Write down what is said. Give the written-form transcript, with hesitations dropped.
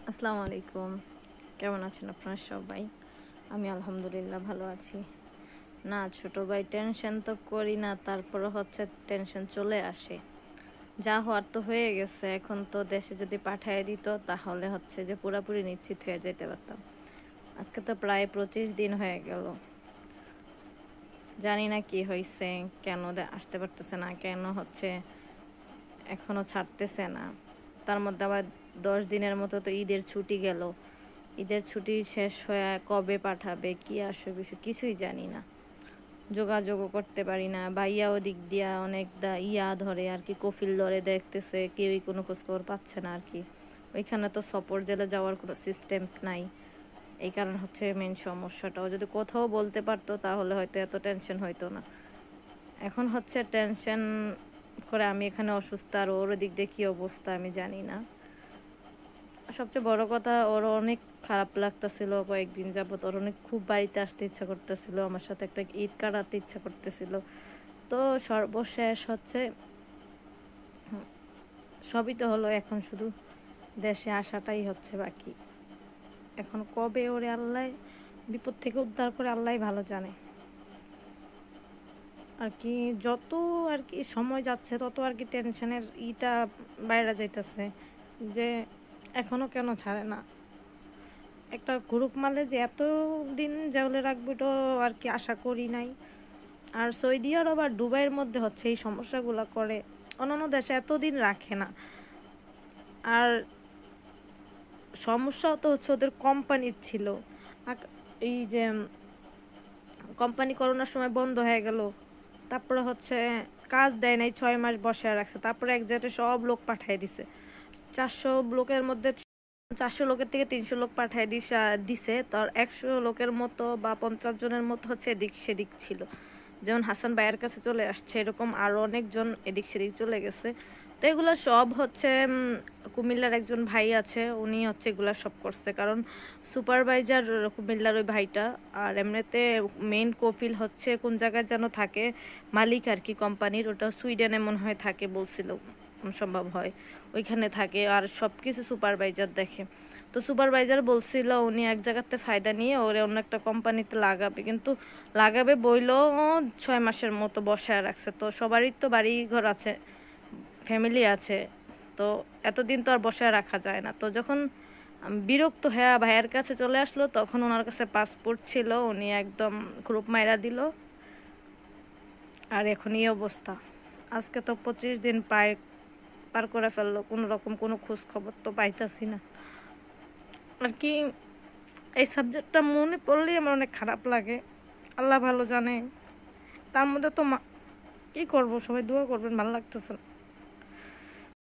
আসসালামু আলাইকুম। কেমন আছেন আপনারা সবাই? আমি আলহামদুলিল্লাহ ভালো আছি। না ছোট ভাই, টেনশন তো করি না, তারপরে হচ্ছে টেনশন চলে আসে। যা হওয়ার তো হয়ে গেছে, এখন তো দেশে যদি পাঠিয়ে দিত তাহলে হচ্ছে যে পুরোপুরি নিশ্চিত হয়ে যেতে পারতাম। আজকে তো প্রায় 25 দিন হয়ে গেল। জানি না কি হয়েছে, কেন আসতে পারতেছে না, কেন হচ্ছে এখনো ছাড়তেছে না। তার মধ্যে আবার 10 দিনের মতো তো ঈদের ছুটি গেল। ঈদের ছুটি শেষ হয়ে কবে পাঠাবে, কি আসবে বিষয় কিছুই জানি না। যোগাযোগও করতে পারি না। ভাইয়া ওদিক দিয়া অনেক ধরে আর কি, কফিল ধরে দেখতেছে, কেউই কোনো খোঁজখবর পাচ্ছে না আর কি। ওইখানে তো সপর জেলে যাওয়ার কোনো সিস্টেম নাই। এই কারণ হচ্ছে মেন সমস্যাটা। ও যদি কোথাও বলতে পারতো তাহলে হয়তো এত টেনশন হইতো না। এখন হচ্ছে টেনশন করে আমি এখানে অসুস্থ, আর ওর দিক দিয়ে কী অবস্থা আমি জানি না। সবচেয়ে বড় কথা, ওর অনেক খারাপ লাগতেছিল কয়েকদিন যাবত। ওর অনেক খুব বাড়িতে আসতে ইচ্ছা করতেছিল, আমার সাথে একটা ঈদ কাটাতে ইচ্ছা করতেছিল। তো সর্বশেষ হচ্ছে সবই তো হলো, এখন শুধু দেশে আসাটাই হচ্ছে বাকি। এখন কবে ওরে আল্লাহ বিপদ থেকে উদ্ধার করে আল্লাহ ভালো জানে আর কি। যত আর কি সময় যাচ্ছে তত আর কি টেনশনের বাইরে যাইতেছে যে এখনো কেন ছাড়ে না। একটা গ্রুপ মারলে যে এত দিন জাউলে রাখবে তো আর কি আশা করি নাই। আর সৌদি আরব আর দুবাইয়ের মধ্যে হচ্ছে এই সমস্যাগুলো করে, অন্যান্য দেশে এতদিন রাখে না। আর সমস্যাও তো হচ্ছে ওদের কোম্পানির ছিল। এই যে কোম্পানি করোনার সময় বন্ধ হয়ে গেল, তারপরে হচ্ছে কাজ দেয় নাই, 6 মাস বসে রাখছে, তারপরে এক জায়গায় সব লোক পাঠিয়ে দিছে। 400 লোকের মধ্যে 400 লোকের থেকে 300 লোক পাঠিয়ে দিছে। তার 100 লোকের মতো বা 50 জনের মতো হচ্ছে এদিক সেদিক ছিল। যেমন হাসান ভাইয়ের কাছে চলে আসছে, এরকম আরও অনেকজন এদিক সেদিক চলে গেছে। তো এগুলো সব হচ্ছে কুমিল্লার একজন ভাই আছে, উনি হচ্ছে এগুলো সব করছে। কারণ সুপারভাইজার কুমিল্লার ওই ভাইটা, আর এমনিতে মেইন কফিল হচ্ছে কোন জায়গায় যেন থাকে, মালিক আর কি কোম্পানির, ওটা সুইডেনে মনে হয় থাকে বলছিল, সম্ভব হয় ওইখানে থাকে। আর সব কিছু সুপারভাইজার দেখে। তো সুপারভাইজার বলছিল উনি এক জায়গাতে ফায়দা নিয়ে ওরে অন্য একটা কোম্পানিতে লাগাবে, কিন্তু লাগাবে বইলেও 6 মাসের মতো বসায় রাখছে। তো সবারই তো বাড়ি ঘর আছে, ফ্যামিলি আছে, তো এতদিন তো আর বসায় রাখা যায় না। তো যখন বিরক্ত হয়ে ভাইয়ের কাছে চলে আসলো, তখন ওনার কাছে পাসপোর্ট ছিল, উনি একদম গ্রুপ মাইরা দিল। আর এখন এই অবস্থা। আজকে তো 25 দিন প্রায় পার করে ফেললো, কোনো রকম কোনো খোঁজ খবর তো পাইতাছি না আর কি। এই সাবজেক্টটা মনে পড়লেই আমার অনেক খারাপ লাগে, আল্লাহ ভালো জানে। তার মধ্যে তো কী করবো, সবাই দোয়া করবেন, ভালো লাগতেছে না।